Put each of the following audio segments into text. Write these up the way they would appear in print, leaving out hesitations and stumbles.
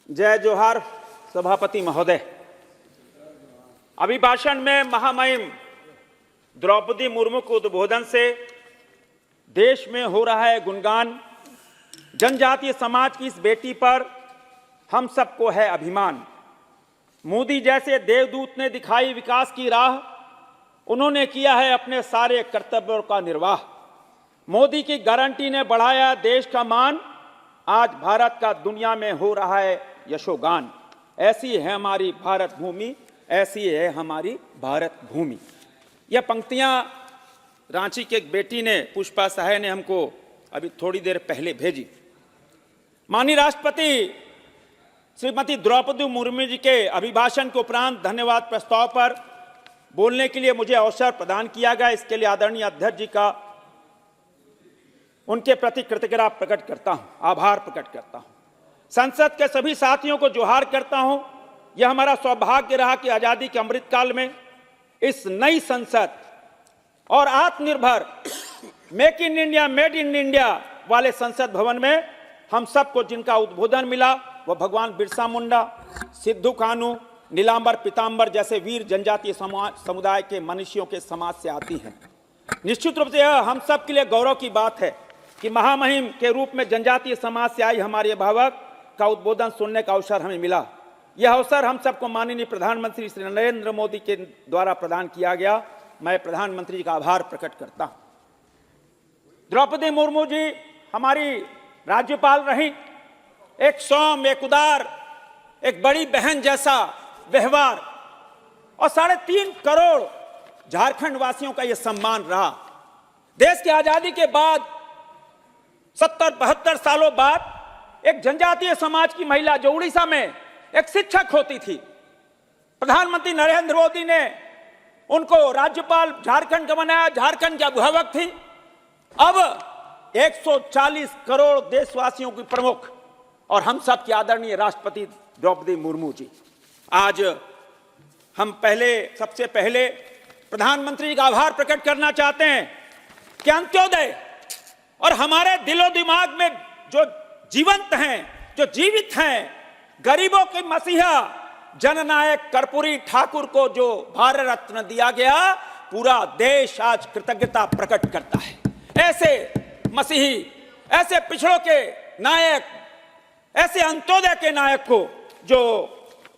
जय जोहार सभापति महोदय। अभिभाषण में महामहिम द्रौपदी मुर्मू के उद्बोधन से देश में हो रहा है गुणगान। जनजातीय समाज की इस बेटी पर हम सबको है अभिमान। मोदी जैसे देवदूत ने दिखाई विकास की राह, उन्होंने किया है अपने सारे कर्तव्यों का निर्वाह। मोदी की गारंटी ने बढ़ाया देश का मान, आज भारत का दुनिया में हो रहा है यशोगान। ऐसी है हमारी भारत भूमि, ऐसी है हमारी भारत भूमि। यह पंक्तियां रांची की एक बेटी ने, पुष्पा साहे ने हमको अभी थोड़ी देर पहले भेजी। माननीय राष्ट्रपति श्रीमती द्रौपदी मुर्मू जी के अभिभाषण के उपरांत धन्यवाद प्रस्ताव पर बोलने के लिए मुझे अवसर प्रदान किया गया। इसके लिए आदरणीय अध्यक्ष जी का उनके प्रति कृतज्ञता प्रकट करता हूं, आभार प्रकट करता हूं। संसद के सभी साथियों को जोहार करता हूं। यह हमारा सौभाग्य रहा कि आजादी के अमृतकाल में इस नई संसद और आत्मनिर्भर make in India made in India वाले संसद भवन में हम सबको जिनका उद्बोधन मिला वह भगवान बिरसा मुंडा, सिद्धू कानू, नीलांबर पीतांबर जैसे वीर जनजातीय समुदाय के मनुष्यों के समाज से आती हैं। निश्चित रूप से यह हम सब के लिए गौरव की बात है कि महामहिम के रूप में जनजातीय समाज से आई हमारे अभिभावक का उद्बोधन सुनने का अवसर हमें मिला। यह अवसर हम सबको माननीय प्रधानमंत्री श्री नरेंद्र मोदी के द्वारा प्रदान किया गया। मैं प्रधानमंत्री जी का आभार प्रकट करता हूं। द्रौपदी मुर्मू जी हमारी राज्यपाल रही। एक सौम्य, एक उदार, एक बड़ी बहन जैसा व्यवहार और 3.5 करोड़ झारखंड वासियों का यह सम्मान रहा। देश की आजादी के बाद 70-72 सालों बाद एक जनजातीय समाज की महिला जो उड़ीसा में एक शिक्षक होती थी, प्रधानमंत्री नरेंद्र मोदी ने उनको राज्यपाल झारखंड का बनाया। झारखंड के अभिभावक थी। अब 140 करोड़ देशवासियों की प्रमुख और हम सब की आदरणीय राष्ट्रपति द्रौपदी मुर्मू जी। आज हम सबसे पहले प्रधानमंत्री का आभार प्रकट करना चाहते हैं कि अंत्योदय और हमारे दिलो दिमाग में जो जीवंत हैं, जो जीवित हैं, गरीबों के मसीहा जननायक कर्पूरी ठाकुर को जो भारत रत्न दिया गया, पूरा देश आज कृतज्ञता प्रकट करता है। ऐसे मसीही, ऐसे पिछड़ों के नायक, ऐसे अंत्योदय के नायक को जो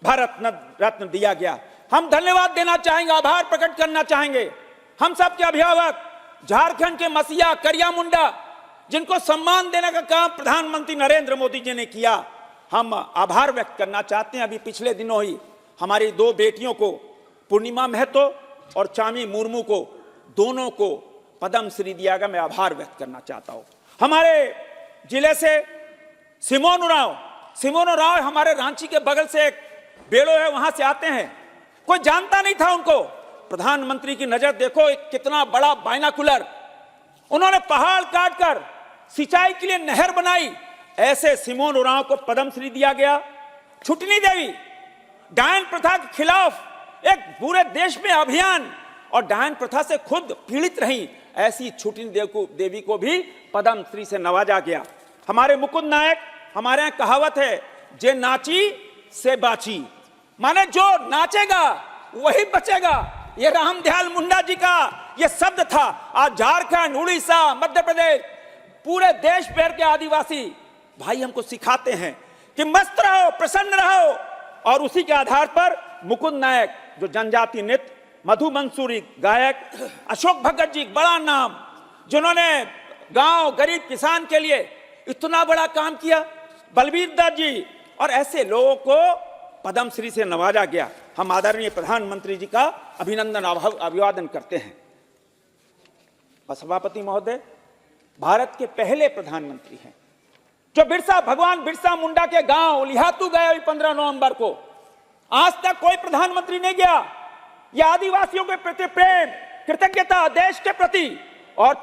भारत रत्न दिया गया, हम धन्यवाद देना चाहेंगे, आभार प्रकट करना चाहेंगे। हम सब के अभिभावक झारखंड के मसीहा करिया मुंडा जिनको सम्मान देने का काम प्रधानमंत्री नरेंद्र मोदी जी ने किया, हम आभार व्यक्त करना चाहते हैं। अभी पिछले दिनों ही हमारी 2 बेटियों को, पूर्णिमा महतो और चामी मुर्मू को, दोनों को पद्म श्री दिया गया। मैं आभार व्यक्त करना चाहता हूं। हमारे जिले से सिमोन राव हमारे रांची के बगल से एक बेड़ो है, वहां से आते हैं। कोई जानता नहीं था उनको। प्रधानमंत्री की नजर देखो, एक कितना बड़ा बाइनाकुलर, उन्होंने पहाड़ काटकर सिंचाई के लिए नहर बनाई। ऐसे सिमोन उरांव को पद्म श्री दिया गया। छुटनी देवी डायन प्रथा के खिलाफ एक पूरे देश में अभियान और डायन प्रथा से खुद पीड़ित रही, ऐसी छुटनी देवी को भी पद्म श्री से नवाजा गया। हमारे मुकुंद नायक, हमारे यहाँ कहावत है, जे नाची से बाची, माने जो नाचेगा वही बचेगा। ये रामदयाल मुंडा जी का ये शब्द था। आज झारखंड, उड़ीसा, मध्य प्रदेश, पूरे देश भर के आदिवासी भाई हमको सिखाते हैं कि मस्त रहो, प्रसन्न रहो। और उसी के आधार पर मुकुंद नायक जो जनजातीय नृत्य, मधु मंसूरी गायक, अशोक भगत जी बड़ा नाम, जिन्होंने गांव गरीब किसान के लिए इतना बड़ा काम किया, बलबीर दत्त जी, और ऐसे लोगों को पद्म श्री से नवाजा गया। हम आदरणीय प्रधानमंत्री जी का अभिनंदन अभिवादन करते हैं। सभापति महोदय भारत के पहले प्रधानमंत्री हैं जो भगवान बिरसा मुंडा के गांव लिहातू गए 15 नवंबर को। आज तक कोई प्रधानमंत्री नहीं गया। यह आदिवासियों के प्रति प्रेम, कृतज्ञता, देश के प्रति। और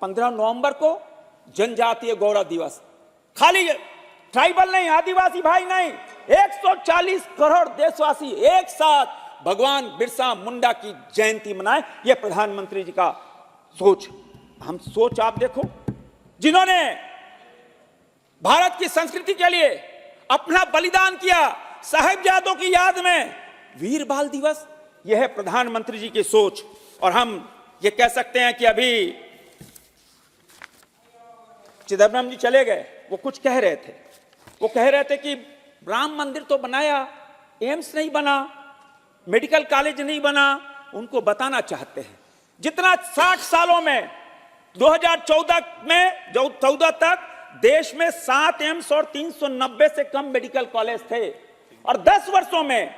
15 नवंबर को जनजातीय गौरव दिवस, खाली ट्राइबल नहीं, आदिवासी भाई नहीं, 140 करोड़ देशवासी एक साथ भगवान बिरसा मुंडा की जयंती मनाए। यह प्रधानमंत्री जी का सोच। आप देखो, जिन्होंने भारत की संस्कृति के लिए अपना बलिदान किया साहिबजादों की याद में, वीर बाल दिवस। यह है प्रधानमंत्री जी की सोच। और हम ये कह सकते हैं कि अभी चिदम्बरम जी चले गए, वो कुछ कह रहे थे। वो कह रहे थे कि राम मंदिर तो बनाया, एम्स नहीं बना, मेडिकल कॉलेज नहीं बना। उनको बताना चाहते हैं जितना 60 सालों में 2014 में जो 14 तक देश में 7 एम्स और 390 से कम मेडिकल कॉलेज थे, और 10 वर्षों में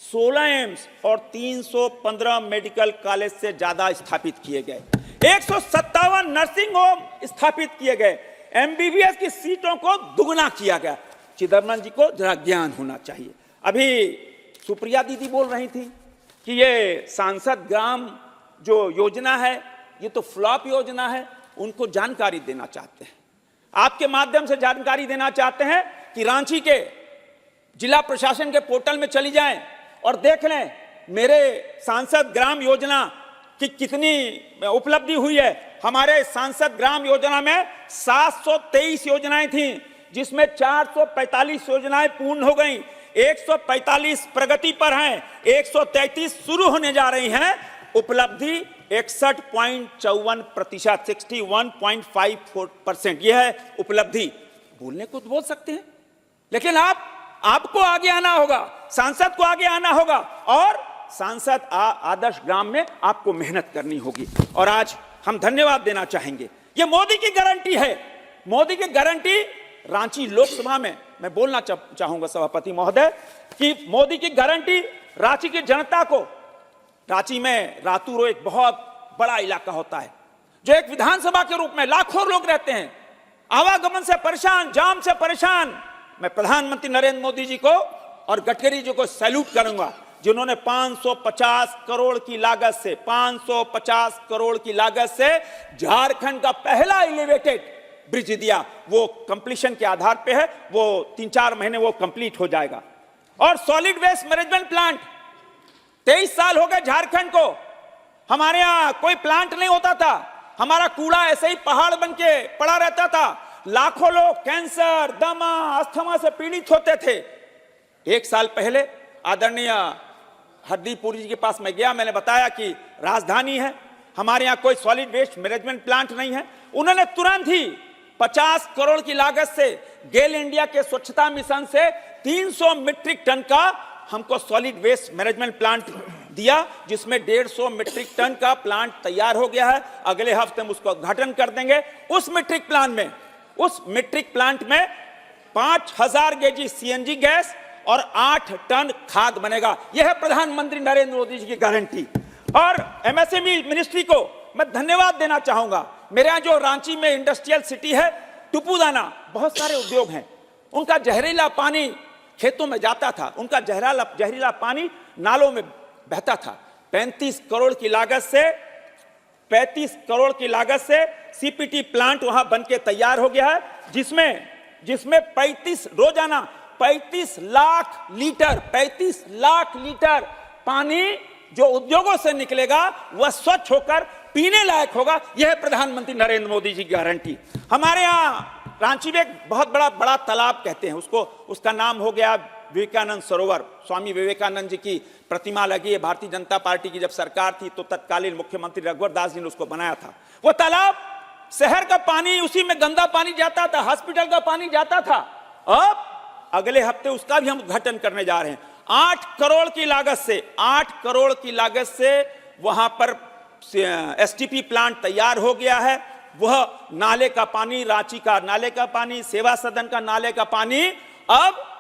16 एम्स और 315 मेडिकल कॉलेज से ज्यादा स्थापित किए गए, 157 नर्सिंग होम स्थापित किए गए, एमबीबीएस की सीटों को दुगना किया गया। चिदम्बरम जी को जरा ज्ञान होना चाहिए। अभी सुप्रिया दीदी बोल रही थी कि ये सांसद ग्राम जो योजना है ये तो फ्लॉप योजना है, उनको जानकारी देना चाहते हैं। आपके माध्यम से जानकारी देना चाहते हैं कि रांची के जिला प्रशासन के पोर्टल में चली जाएं और देख लें मेरे सांसद ग्राम योजना की कितनी उपलब्धि हुई है। हमारे सांसद ग्राम योजना में 723 योजनाएं थीं, जिसमें 445 योजनाएं पूर्ण हो गईं, 145 प्रगति पर हैं, 133 शुरू होने जा रही हैं। उपलब्धि 61.54%, 61.54%। यह है उपलब्धि। बोलने को तो बोल सकते हैं, लेकिन आपको आगे आना होगा, सांसद को आगे आना होगा, और सांसद आदर्श ग्राम में आपको मेहनत करनी होगी। और आज हम धन्यवाद देना चाहेंगे, ये मोदी की गारंटी है। मोदी की गारंटी रांची लोकसभा में मैं बोलना चाहूंगा सभापति महोदय कि मोदी की गारंटी रांची की जनता को, रांची में रातूरो एक बहुत बड़ा इलाका होता है जो एक विधानसभा के रूप में लाखों लोग रहते हैं, आवागमन से परेशान, जाम से परेशान। मैं प्रधानमंत्री नरेंद्र मोदी जी को और गडकरी जी को सैल्यूट करूंगा, जिन्होंने 550 करोड़ की लागत से 550 करोड़ की लागत से झारखंड का पहला एलिवेटेड ब्रिज दिया। वो कंप्लीशन के आधार पे है, वो 3-4 महीने वो कंप्लीट हो जाएगा। और सॉलिड वेस्ट मैनेजमेंट प्लांट, 23 साल हो गए झारखंड को, हमारे यहां कोई प्लांट नहीं होता था, हमारा कूड़ा ऐसे ही पहाड़ बन के पड़ा रहता था, लाखों लोग कैंसर, दमा, अस्थमा से पीड़ित होते थे। 1 साल पहले आदरणीय हरदीप पुरी जी के पास मैं गया, मैंने बताया कि राजधानी है, हमारे यहाँ कोई सॉलिड वेस्ट मैनेजमेंट प्लांट नहीं है। उन्होंने तुरंत ही 50 करोड़ की लागत से गेल इंडिया के स्वच्छता मिशन से 300 मीट्रिक टन का हमको सॉलिड वेस्ट मैनेजमेंट प्लांट दिया, जिसमें 150 मीट्रिक टन का प्लांट तैयार हो गया है। अगले हफ्ते हम उसका उद्घाटन कर देंगे। उस मीट्रिक प्लांट में 5000 केजी सीएनजी गैस और 8 टन खाद बनेगा। यह है प्रधानमंत्री नरेंद्र मोदी जी की गारंटी। और एमएसएमई मिनिस्ट्री को मैं धन्यवाद देना चाहूंगा। मेरे यहाँ जो रांची में इंडस्ट्रियल सिटी है, टुपुदाना, बहुत सारे उद्योग हैं, उनका जहरीला पानी खेतों में जाता था, उनका जहरीला पानी नालों में बहता था। 35 करोड़ की लागत से सीपीटी प्लांट वहां बनके तैयार हो गया है, जिसमें 35 लाख लीटर पानी जो उद्योगों से निकलेगा वह स्वच्छ होकर पीने लायक होगा। यह है प्रधानमंत्री नरेंद्र मोदी जी की गारंटी। हमारे यहाँ रांची में एक बहुत बड़ा तालाब कहते हैं उसको, उसका नाम हो गया विवेकानंद सरोवर। स्वामी विवेकानंद जी की प्रतिमा लगी है। भारतीय जनता पार्टी की जब सरकार थी तो तत्कालीन मुख्यमंत्री रघुवर दास जी ने उसको बनाया था। वो तालाब, शहर का पानी उसी में गंदा पानी जाता था, हॉस्पिटल का पानी जाता था। अब अगले हफ्ते उसका भी हम उद्घाटन करने जा रहे हैं। 8 करोड़ की लागत से वहां पर एसटीपी प्लांट तैयार हो गया है। वह नाले का पानी, रांची का नाले का पानी, सेवा सदन का नाले का पानी अब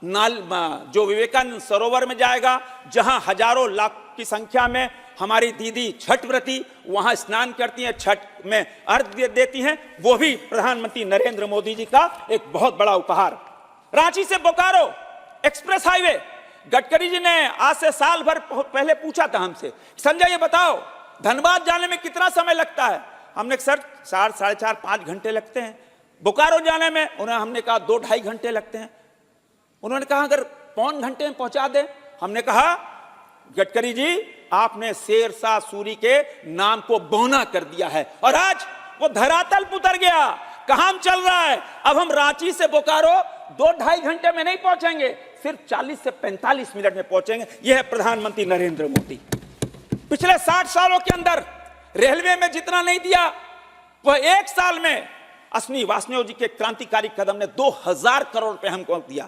जो विवेकानंद सरोवर में जाएगा, जहां हजारों लाख की संख्या में हमारी दीदी छठ व्रती वहां स्नान करती हैं, छठ में अर्घ्य देती हैं। वो भी प्रधानमंत्री नरेंद्र मोदी जी का एक बहुत बड़ा उपहार। रांची से बोकारो एक्सप्रेस हाईवे, गडकरी जी ने आज से साल भर पहले पूछा था हमसे, संजय ये बताओ धनबाद जाने में कितना समय लगता है? हमने सर 4, 4.5, 5 घंटे लगते हैं। बोकारो जाने में हमने कहा 2-2.5 घंटे लगते हैं। उन्होंने कहा अगर 1.25 घंटे में पहुंचा दे। हमने कहा गडकरी जी आपने शेरशाह सूरी के नाम को बौना कर दिया है, और आज वो धरातल पर उतर गया। काम चल रहा है। अब हम रांची से बोकारो 2-2.5 घंटे में नहीं पहुंचेंगे, सिर्फ 40 से 45 मिनट में पहुंचेंगे। यह है प्रधानमंत्री नरेंद्र मोदी। पिछले 60 सालों के अंदर रेलवे में जितना नहीं दिया, वह एक साल में अश्विनी वाजपेयी जी के क्रांतिकारी कदम ने 2000 करोड़ रुपए हमको दिया।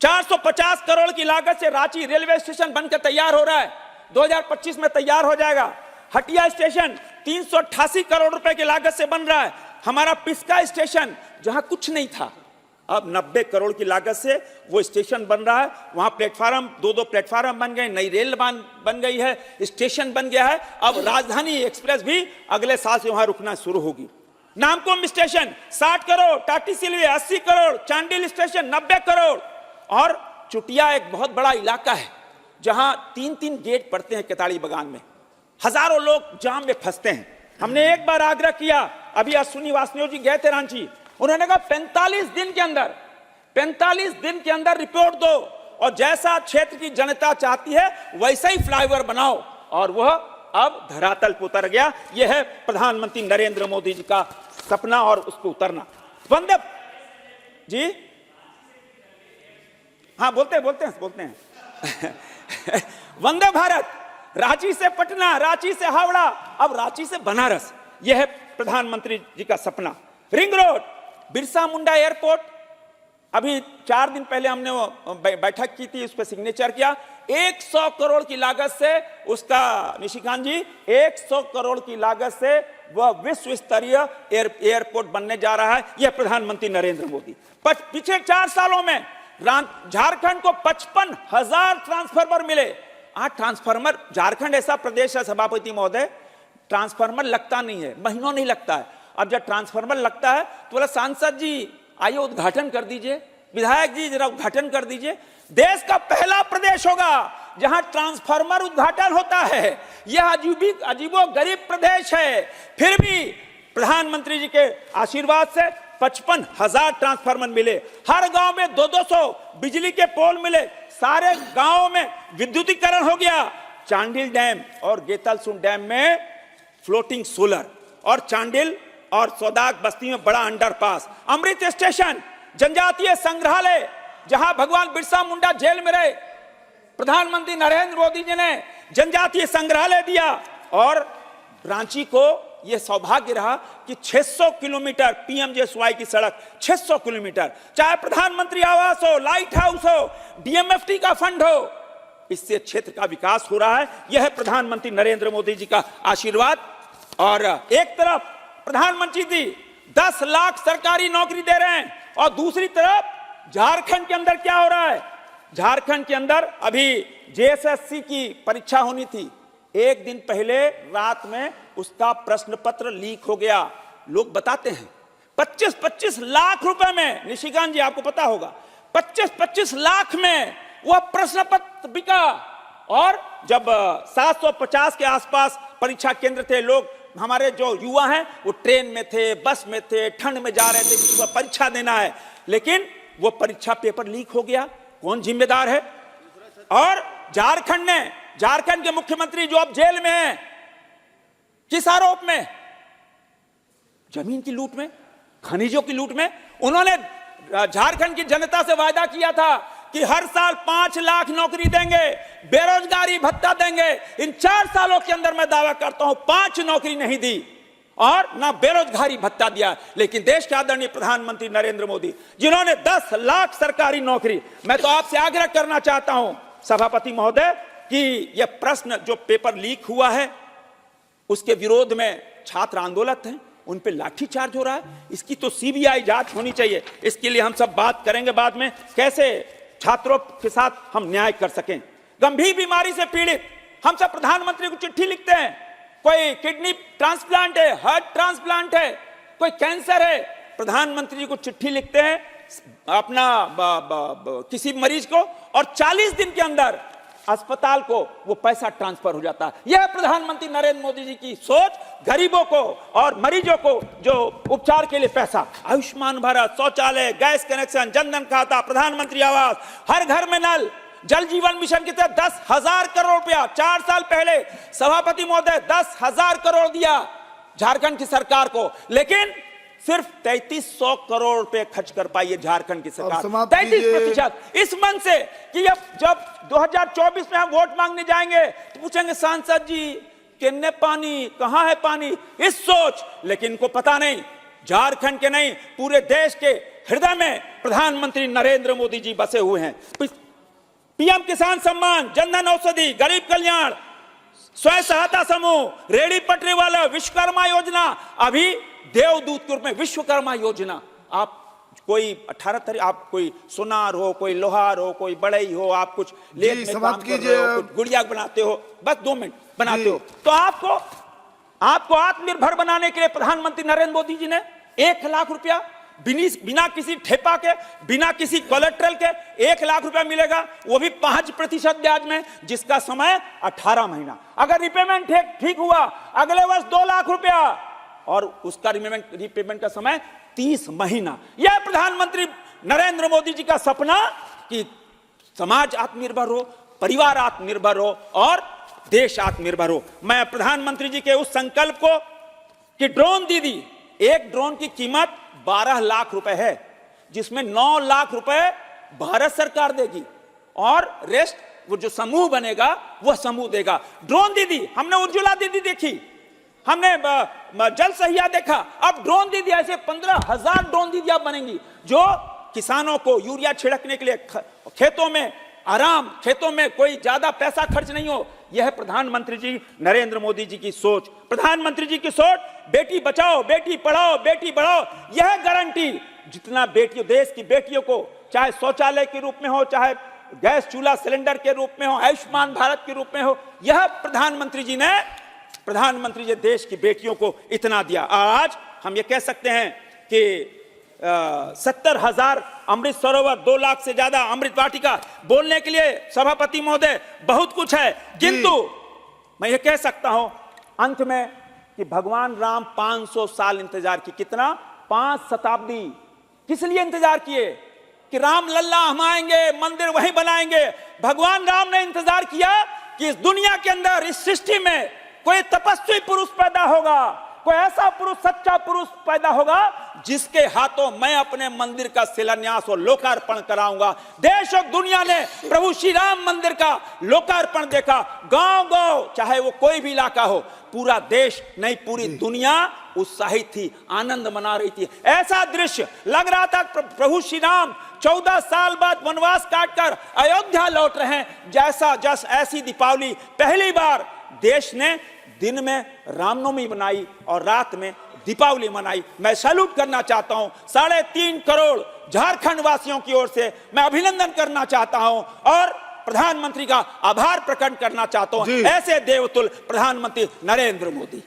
450 करोड़ की लागत से रांची रेलवे स्टेशन बनकर तैयार हो रहा है, 2025 में तैयार हो जाएगा। हटिया स्टेशन 388 करोड़ रुपए की लागत से बन रहा है। हमारा पिस्का स्टेशन जहां कुछ नहीं था, अब 90 करोड़ की लागत से वो स्टेशन बन रहा है। वहां प्लेटफार्म, 2 प्लेटफार्म बन गए, नई रेल बन गई है, स्टेशन बन गया है। अब राजधानी एक्सप्रेस भी अगले साल से वहां रुकना शुरू होगी। Namkum station 60 crore, Tatisilwai 80 crore, Chandil station 90 crore. और चुटिया एक बहुत बड़ा इलाका है जहां 3-3 गेट पड़ते हैं केताड़ी बगान में, हजारों लोग जाम में फंसते हैं। हमने एक बार आग्रह किया, अभी अश्विनी वाजपेयी जी गए थे रांची, उन्होंने कहा 45 दिन के अंदर रिपोर्ट दो और जैसा क्षेत्र की जनता चाहती है वैसा ही फ्लाईओवर बनाओ। और वह अब धरातल पर उतर गया। यह है प्रधानमंत्री नरेंद्र मोदी जी का सपना और उसको उतरना। वंदे जी, हाँ बोलते हैं वंदे भारत, रांची से पटना, रांची से हावड़ा, अब रांची से बनारस, यह है प्रधानमंत्री जी का सपना। Ring road, Birsa Munda airport, अभी 4 दिन पहले हमने वो बैठक की थी, उस पर सिग्नेचर किया। 100 करोड़ की लागत से उसका, निशिकांत जी, 100 करोड़ की लागत से वह विश्व स्तरीय एयरपोर्ट बनने जा रहा है। यह प्रधानमंत्री नरेंद्र मोदी। पिछले 4 सालों में झारखंड को 55,000 ट्रांसफार्मर मिले। ट्रांसफार्मर, झारखंड ऐसा प्रदेश है सभापति महोदय, ट्रांसफार्मर लगता नहीं है, महीनों नहीं लगता है। अब जब ट्रांसफार्मर लगता है तो बोला सांसद जी आइए उद्घाटन कर दीजिए, विधायक जी जरा उद्घाटन कर दीजिए। देश का पहला प्रदेश होगा जहां ट्रांसफार्मर उद्घाटन होता है। यह अजीबो गरीब प्रदेश है, फिर भी प्रधानमंत्री जी के आशीर्वाद से 55,000 ट्रांसफार्मर मिले। हर गांव में 200 बिजली के पोल मिले। सारे गांवों में विद्युतीकरण हो गया। चांडिल डैम और गेतलसुन डैम में फ्लोटिंग सोलर, और चांडिल और सौदाग बस्ती में बड़ा अंडरपास। अमृत स्टेशन, जनजातीय संग्रहालय, जहां भगवान बिरसा मुंडा जेल में रहे, प्रधानमंत्री नरेंद्र मोदी जी ने जनजातीय संग्रहालय दिया। और रांची को यह सौभाग्य रहा कि 600 किलोमीटर पीएमजीएसवाई की सड़क, 600 किलोमीटर, चाहे प्रधानमंत्री आवास हो, लाइट हाउस हो, डीएमएफटी का फंड हो, इससे क्षेत्र का विकास हो रहा है। यह है प्रधानमंत्री नरेंद्र मोदी जी का आशीर्वाद। और एक तरफ प्रधानमंत्री जी 10 लाख सरकारी नौकरी दे रहे हैं, और दूसरी तरफ झारखंड के अंदर क्या हो रहा है? झारखंड के अंदर अभी जेएसएससी की परीक्षा होनी थी, एक दिन पहले रात में उसका प्रश्न पत्र लीक हो गया। लोग बताते हैं 25-25 लाख रुपए में, निशिकांत जी आपको पता होगा, 25-25 लाख में वह प्रश्न पत्र बिका। और जब 750 के आसपास परीक्षा केंद्र थे, लोग हमारे जो युवा हैं वो ट्रेन में थे, बस में थे, ठंड में जा रहे थे, वो परीक्षा देना है, लेकिन वो परीक्षा पेपर लीक हो गया। कौन जिम्मेदार है? और झारखंड के मुख्यमंत्री जो अब जेल में हैं, किस आरोप में? जमीन की लूट में, खनिजों की लूट में। उन्होंने झारखंड की जनता से वायदा किया था कि हर साल 5 लाख नौकरी देंगे, बेरोजगारी भत्ता देंगे। इन 4 सालों के अंदर मैं दावा करता हूं 5 नौकरी नहीं दी और ना बेरोजगारी भत्ता दिया। लेकिन देश के आदरणीय प्रधानमंत्री नरेंद्र मोदी, जिन्होंने 10 लाख सरकारी नौकरी, मैं तो आपसे आग्रह करना चाहता हूं सभापति महोदय कि यह प्रश्न जो पेपर लीक हुआ है उसके विरोध में छात्र आंदोलन हैं, उन पे लाठीचार्ज हो रहा है, इसकी तो सीबीआई जांच होनी चाहिए। इसके लिए हम सब बात करेंगे बाद में, कैसे छात्रों के साथ हम न्याय कर सकें। गंभीर बीमारी से पीड़ित हम सब प्रधानमंत्री को चिट्ठी लिखते हैं, कोई किडनी ट्रांसप्लांट है, हार्ट ट्रांसप्लांट है, कोई कैंसर है, प्रधानमंत्री जी को चिट्ठी लिखते हैं अपना किसी मरीज को, और 40 दिन के अंदर अस्पताल को वो पैसा ट्रांसफर हो जाता है। यह प्रधानमंत्री नरेंद्र मोदी जी की सोच, गरीबों को और मरीजों को जो उपचार के लिए पैसा, आयुष्मान भारत, शौचालय, गैस कनेक्शन, जनधन खाता, प्रधानमंत्री आवास, हर घर में नल, जल जीवन मिशन के तहत 10,000 करोड़ रुपया 4 साल पहले सभापति महोदय 10,000 करोड़ दिया झारखंड की सरकार को। लेकिन सिर्फ 3300 करोड़ रुपए खर्च कर पाई है झारखंड की सरकार। 33%। इस मन से कि अब जब 2024 में हम वोट मांगने जाएंगे तो पूछेंगे सांसद जी किन्ने पानी, कहां है पानी, इस सोच। लेकिन इनको पता नहीं, झारखंड के नहीं पूरे देश के हृदय में प्रधानमंत्री नरेंद्र मोदी जी बसे हुए हैं। पीएम किसान सम्मान, जनधन औषधि, गरीब कल्याण, स्वयं सहायता समूह, रेहड़ी पटरी वाला, विश्वकर्मा योजना, अभी देवदूत के रूप में विश्वकर्मा योजना। आप कोई 18 तारीख, आप कोई सुनार हो, कोई लोहार हो, कोई बढ़ई हो, आप कुछ लेख में काम कर रहे हो, कुछ गुड़िया बनाते हो, बस 2 मिनट बनाते हो, तो आपको आत्मनिर्भर बनाने के लिए प्रधानमंत्री नरेंद्र मोदी जी ने 1 लाख रुपया बिना किसी ठेपा के, बिना किसी कोलेट्रल के 1 लाख रुपया मिलेगा, वो भी 5% ब्याज में, जिसका समय 18 महीना। अगर रिपेमेंट ठीक हुआ अगले वर्ष 2 लाख रुपया, और उसका रिपेमेंट का समय 30 महीना। यह प्रधानमंत्री नरेंद्र मोदी जी का सपना कि समाज आत्मनिर्भर हो, परिवार आत्मनिर्भर हो और देश आत्मनिर्भर हो। मैं प्रधानमंत्री जी के उस संकल्प को कि ड्रोन दीदी, एक ड्रोन की कीमत 12 लाख रुपए है, जिसमें 9 लाख रुपए भारत सरकार देगी और रेस्ट वो जो समूह बनेगा वह समूह देगा। ड्रोन दीदी, हमने उज्ज्वला दीदी देखी, हमने जल सहिया देखा, अब ड्रोन दीदी, ऐसे 15,000 ड्रोन दीदियां बनेंगी जो किसानों को यूरिया छिड़कने के लिए खेतों में आराम, खेतों में कोई ज्यादा पैसा खर्च नहीं हो। यह है प्रधानमंत्री जी नरेंद्र मोदी जी की सोच। प्रधानमंत्री जी की सोच, बेटी बचाओ, बेटी पढ़ाओ, बेटी बढ़ाओ, यह गारंटी जितना बेटियों, देश की बेटियों को, चाहे शौचालय के रूप में हो, चाहे गैस चूल्हा सिलेंडर के रूप में हो, आयुष्मान भारत के रूप में हो, यह प्रधानमंत्री जी देश की बेटियों को इतना दिया। आज हम ये कह सकते हैं कि 70,000 अमृत सरोवर, 2 लाख से ज्यादा अमृत वाटिका, बोलने के लिए सभापति महोदय बहुत कुछ है, किंतु मैं ये कह सकता हूं अंत में कि भगवान राम 500 साल इंतजार की, कितना, 5 शताब्दी किस लिए इंतजार किए कि राम लल्ला हम आएंगे, मंदिर वहीं बनाएंगे। भगवान राम ने इंतजार किया कि इस दुनिया के अंदर, इस सृष्टि में कोई तपस्वी पुरुष पैदा होगा, कोई ऐसा पुरुष, सच्चा पुरुष पैदा होगा जिसके हाथों मैं अपने मंदिर का शिलान्यास और लोकार्पण कराऊंगा। देश और दुनिया ने प्रभु श्री राम मंदिर का लोकार्पण देखा। गांव-गांव, चाहे वो कोई भी इलाका हो, पूरा देश नहीं पूरी दुनिया उत्साहित थी, आनंद मना रही थी। ऐसा दृश्य लग रहा था प्रभु श्री राम 14 साल बाद वनवास काटकर अयोध्या लौट रहे हैं। ऐसी दीपावली पहली बार देश ने दिन में रामनवमी मनाई और रात में दीपावली मनाई। मैं सैल्यूट करना चाहता हूं 3.5 करोड़ झारखंड वासियों की ओर से मैं अभिनंदन करना चाहता हूं और प्रधानमंत्री का आभार प्रकट करना चाहता हूं। ऐसे देवतुल्य प्रधानमंत्री नरेंद्र मोदी।